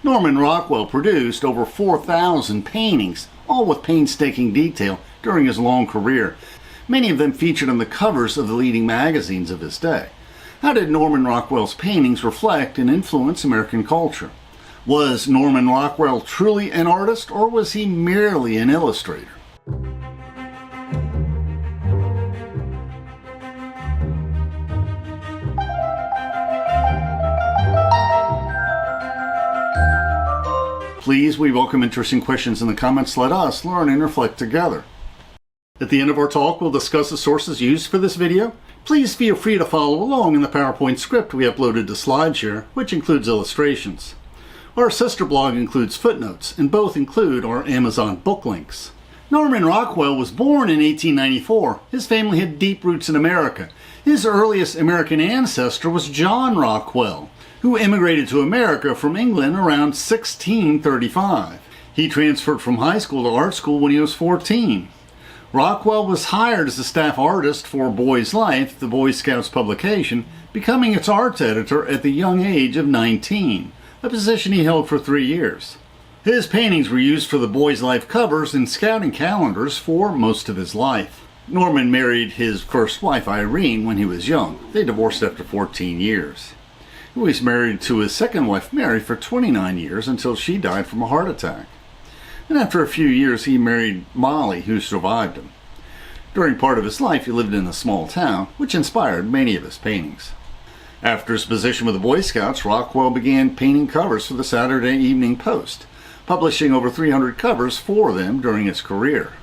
Norman Rockwell produced over 4,000 paintings, all with painstaking detail during his long career. Many of them featured on the covers of the leading magazines of his day. How did Norman Rockwell's paintings reflect and influence American culture? Was Norman Rockwell truly an artist, or was he merely an illustrator? Please, we welcome interesting questions in the comments. Let us learn and reflect together. At the end of our talk, we'll discuss the sources used for this video. Please feel free to follow along in the PowerPoint script we uploaded to SlideShare, which includes illustrations. Our sister blog includes footnotes, and both include our Amazon book links. Norman Rockwell was born in 1894. His family had deep roots in America. His earliest American ancestor was John Rockwell, who immigrated to America from England around 1635. He transferred from high school to art school when he was 14. Rockwell was hired as a staff artist for Boy's Life, the Boy Scouts publication, becoming its art editor at the young age of 19, a position he held for 3 years. His paintings were used for the Boy's Life covers and scouting calendars for most of his life. Norman married his first wife, Irene, when he was young. They divorced after 14 years. He was married to his second wife, Mary, for 29 years until she died from a heart attack. And after a few years, he married Molly, who survived him. During part of his life, he lived in a small town, which inspired many of his paintings. After his position with the Boy Scouts, Rockwell began painting covers for the Saturday Evening Post, publishing over 300 covers for them during his career.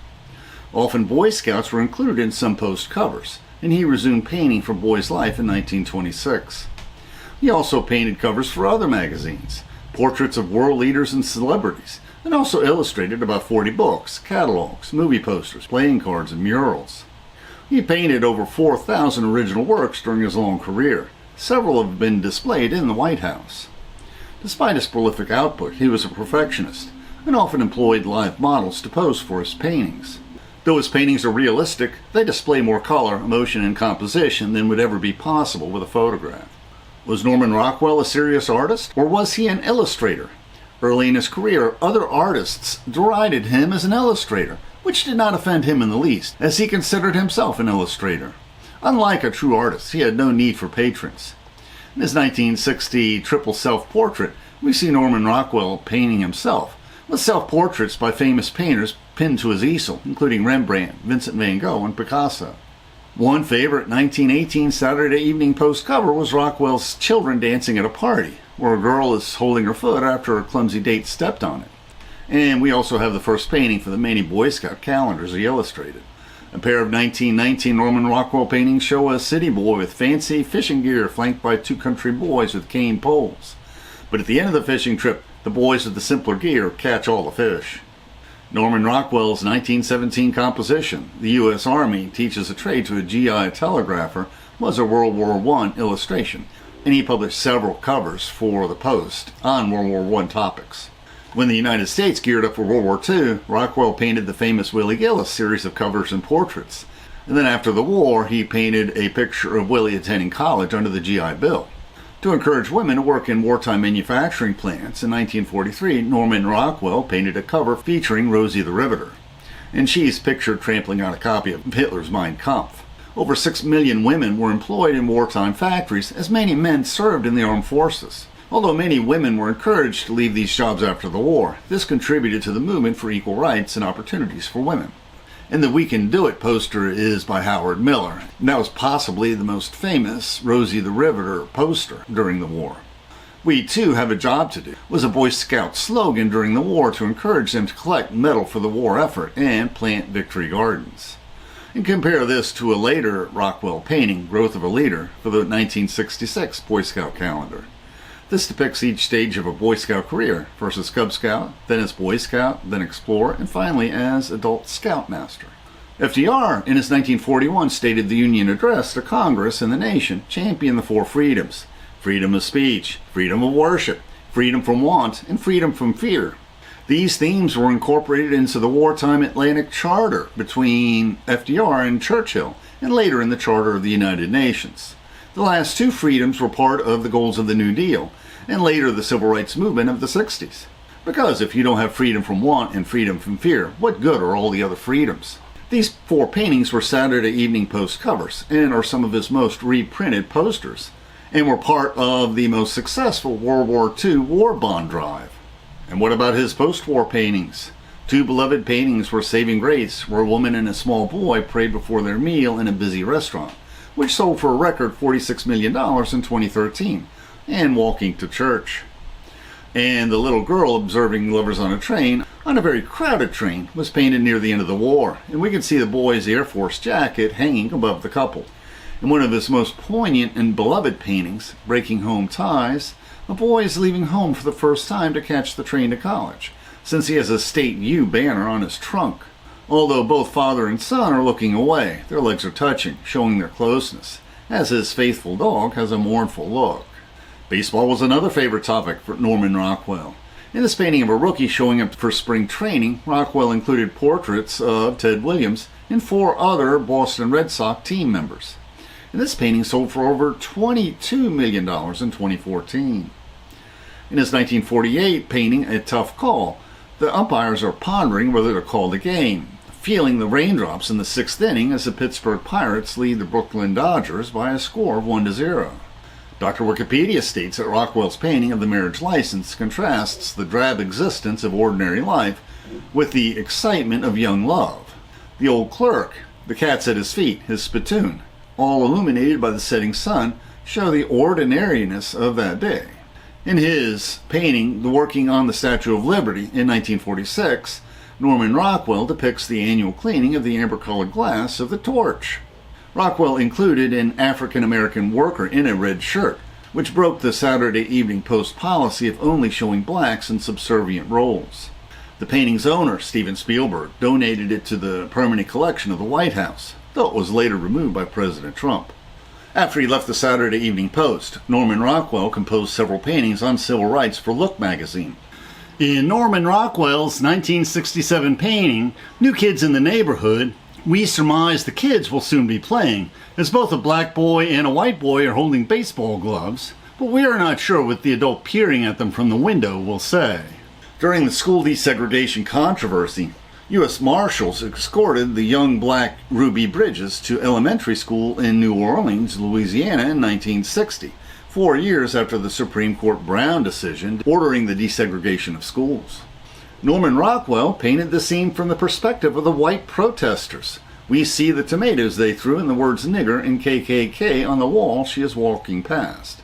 Often Boy Scouts were included in some Post covers, and he resumed painting for Boy's Life in 1926. He also painted covers for other magazines, portraits of world leaders and celebrities, and also illustrated about 40 books, catalogs, movie posters, playing cards, and murals. He painted over 4,000 original works during his long career. Several have been displayed in the White House. Despite his prolific output, he was a perfectionist and often employed live models to pose for his paintings. Though his paintings are realistic, they display more color, emotion, and composition than would ever be possible with a photograph. Was Norman Rockwell a serious artist, or was he an illustrator? Early in his career, other artists derided him as an illustrator, which did not offend him in the least, as he considered himself an illustrator. Unlike a true artist, he had no need for patrons. In his 1960 triple self-portrait, we see Norman Rockwell painting himself, with self-portraits by famous painters pinned to his easel, including Rembrandt, Vincent van Gogh, and Picasso. One favorite 1918 Saturday Evening Post cover was Rockwell's children dancing at a party, where a girl is holding her foot after a clumsy date stepped on it. And we also have the first painting for the many Boy Scout calendars he illustrated. A pair of 1919 Norman Rockwell paintings show a city boy with fancy fishing gear flanked by two country boys with cane poles. But at the end of the fishing trip, the boys with the simpler gear catch all the fish. Norman Rockwell's 1917 composition, The U.S. Army Teaches a Trade to a GI Telegrapher, was a World War I illustration, and he published several covers for the Post on World War I topics. When the United States geared up for World War II, Rockwell painted the famous Willie Gillis series of covers and portraits. And then after the war, he painted a picture of Willie attending college under the GI Bill. To encourage women to work in wartime manufacturing plants, in 1943, Norman Rockwell painted a cover featuring Rosie the Riveter, and she's pictured trampling on a copy of Hitler's Mein Kampf. Over 6 million women were employed in wartime factories, as many men served in the armed forces. Although many women were encouraged to leave these jobs after the war, this contributed to the movement for equal rights and opportunities for women. And the We Can Do It poster is by Howard Miller. And that was possibly the most famous Rosie the Riveter poster during the war. We Too Have a Job to Do was a Boy Scout slogan during the war to encourage them to collect metal for the war effort and plant victory gardens. And compare this to a later Rockwell painting, Growth of a Leader, for the 1966 Boy Scout calendar. This depicts each stage of a Boy Scout career, first as Cub Scout, then as Boy Scout, then Explorer, and finally as Adult Scoutmaster. FDR, in his 1941 State of the Union address to Congress and the nation, championed the 4 freedoms: freedom of speech, freedom of worship, freedom from want, and freedom from fear. These themes were incorporated into the wartime Atlantic Charter between FDR and Churchill, and later in the Charter of the United Nations. The last 2 freedoms were part of the goals of the New Deal, and later the civil rights movement of the 60s. Because if you don't have freedom from want and freedom from fear, what good are all the other freedoms? These 4 paintings were Saturday Evening Post covers and are some of his most reprinted posters, and were part of the most successful World War II war bond drive. And what about his post-war paintings? 2 beloved paintings were Saving Grace, where a woman and a small boy prayed before their meal in a busy restaurant, which sold for a record $46 million in 2013, and Walking to Church. And the little girl observing lovers on a train, on a very crowded train, was painted near the end of the war, and we can see the boy's Air Force jacket hanging above the couple. In one of his most poignant and beloved paintings, Breaking Home Ties, a boy is leaving home for the first time to catch the train to college, since he has a State U banner on his trunk. Although both father and son are looking away, their legs are touching, showing their closeness, as his faithful dog has a mournful look. Baseball was another favorite topic for Norman Rockwell. In this painting of a rookie showing up for spring training, Rockwell included portraits of Ted Williams and 4 other Boston Red Sox team members. And this painting sold for over $22 million in 2014. In his 1948 painting, A Tough Call, the umpires are pondering whether to call the game, feeling the raindrops in the 6th inning as the Pittsburgh Pirates lead the Brooklyn Dodgers by a score of 1-0. Dr. Wikipedia states that Rockwell's painting of the marriage license contrasts the drab existence of ordinary life with the excitement of young love. The old clerk, the cats at his feet, his spittoon, all illuminated by the setting sun, show the ordinariness of that day. In his painting, The Working on the Statue of Liberty, in 1946, Norman Rockwell depicts the annual cleaning of the amber-colored glass of the torch. Rockwell included an African-American worker in a red shirt, which broke the Saturday Evening Post policy of only showing blacks in subservient roles. The painting's owner, Steven Spielberg, donated it to the permanent collection of the White House, though it was later removed by President Trump. After he left the Saturday Evening Post, Norman Rockwell composed several paintings on civil rights for Look magazine. In Norman Rockwell's 1967 painting, New Kids in the Neighborhood, we surmise the kids will soon be playing, as both a black boy and a white boy are holding baseball gloves, but we are not sure what the adult peering at them from the window will say. During the school desegregation controversy, U.S. Marshals escorted the young black Ruby Bridges to elementary school in New Orleans, Louisiana in 1960, 4 years after the Supreme Court Brown decision ordering the desegregation of schools. Norman Rockwell painted the scene from the perspective of the white protesters. We see the tomatoes they threw and the words nigger and KKK on the wall she is walking past.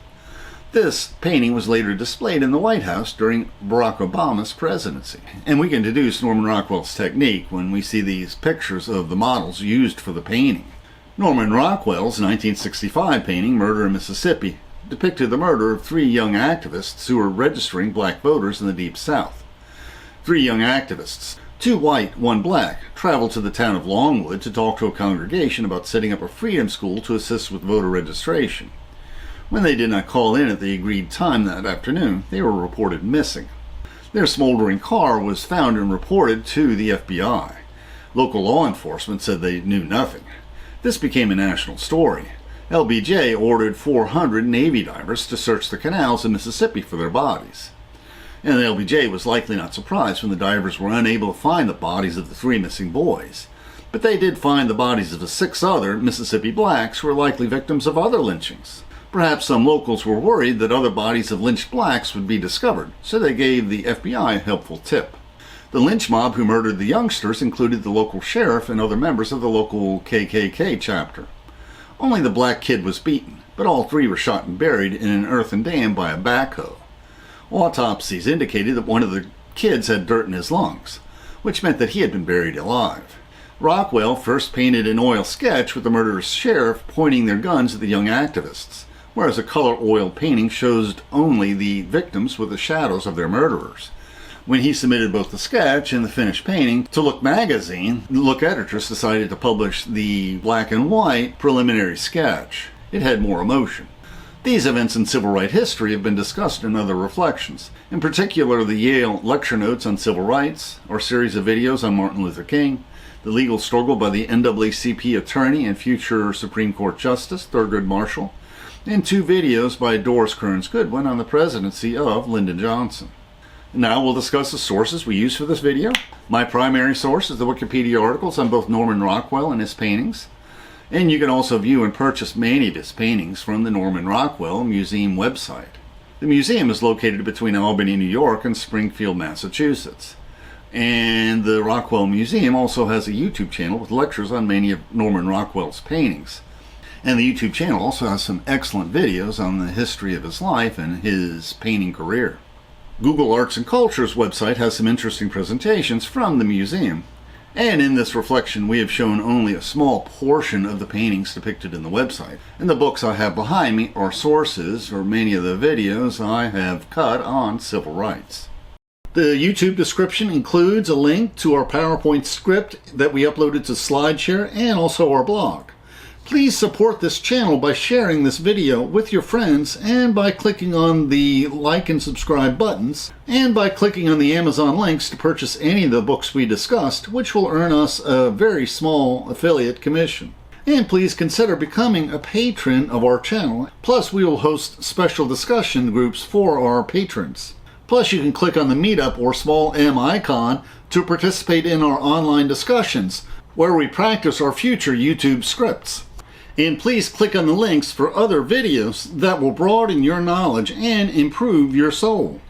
This painting was later displayed in the White House during Barack Obama's presidency. And we can deduce Norman Rockwell's technique when we see these pictures of the models used for the painting. Norman Rockwell's 1965 painting, Murder in Mississippi, depicted the murder of 3 young activists who were registering black voters in the Deep South. 3 young activists, 2 white, 1 black, traveled to the town of Longwood to talk to a congregation about setting up a freedom school to assist with voter registration. When they did not call in at the agreed time that afternoon, they were reported missing. Their smoldering car was found and reported to the FBI. Local law enforcement said they knew nothing. This became a national story. LBJ ordered 400 Navy divers to search the canals in Mississippi for their bodies. And the LBJ was likely not surprised when the divers were unable to find the bodies of the 3 missing boys. But they did find the bodies of the 6 other Mississippi blacks who were likely victims of other lynchings. Perhaps some locals were worried that other bodies of lynched blacks would be discovered, so they gave the FBI a helpful tip. The lynch mob who murdered the youngsters included the local sheriff and other members of the local KKK chapter. Only the black kid was beaten, but all 3 were shot and buried in an earthen dam by a backhoe. Autopsies indicated that one of the kids had dirt in his lungs, which meant that he had been buried alive. Rockwell first painted an oil sketch with the murderous sheriff pointing their guns at the young activists, whereas a color oil painting shows only the victims with the shadows of their murderers. When he submitted both the sketch and the finished painting to Look magazine, the Look editors decided to publish the black and white preliminary sketch. It had more emotion. These events in civil rights history have been discussed in other reflections, in particular the Yale Lecture Notes on Civil Rights, our series of videos on Martin Luther King, the legal struggle by the NAACP attorney and future Supreme Court Justice Thurgood Marshall, and 2 videos by Doris Kearns Goodwin on the presidency of Lyndon Johnson. Now we'll discuss the sources we use for this video. My primary source is the Wikipedia articles on both Norman Rockwell and his paintings. And you can also view and purchase many of his paintings from the Norman Rockwell Museum website. The museum is located between Albany, New York and Springfield, Massachusetts. And the Rockwell Museum also has a YouTube channel with lectures on many of Norman Rockwell's paintings. And the YouTube channel also has some excellent videos on the history of his life and his painting career. Google Arts and Culture's website has some interesting presentations from the museum. And in this reflection, we have shown only a small portion of the paintings depicted in the website. And the books I have behind me are sources for many of the videos I have cut on civil rights. The YouTube description includes a link to our PowerPoint script that we uploaded to SlideShare and also our blog. Please support this channel by sharing this video with your friends and by clicking on the like and subscribe buttons and by clicking on the Amazon links to purchase any of the books we discussed, which will earn us a very small affiliate commission. And please consider becoming a patron of our channel. Plus, we will host special discussion groups for our patrons. Plus, you can click on the Meetup or small M icon to participate in our online discussions, where we practice our future YouTube scripts. And please click on the links for other videos that will broaden your knowledge and improve your soul.